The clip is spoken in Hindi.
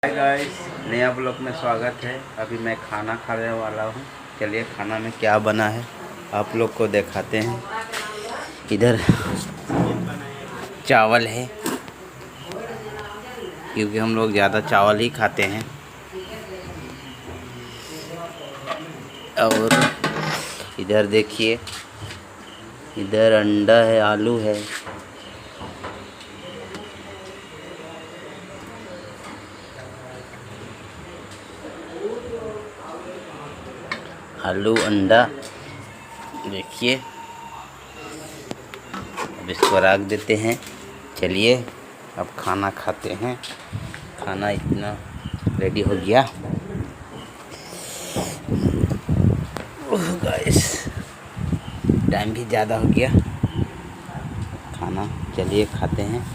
हाय गाइस, नया ब्लॉग में स्वागत है। अभी मैं खाना खाने वाला हूँ। चलिए खाना में क्या बना है आप लोग को दिखाते हैं। इधर चावल है क्योंकि हम लोग ज़्यादा चावल ही खाते हैं। और इधर देखिए, इधर अंडा है, आलू है। आलू अंडा देखिए। अब इसको रख देते हैं। चलिए अब खाना खाते हैं। खाना इतना रेडी हो गया। ओह गाइस, टाइम भी ज़्यादा हो गया। खाना चलिए खाते हैं।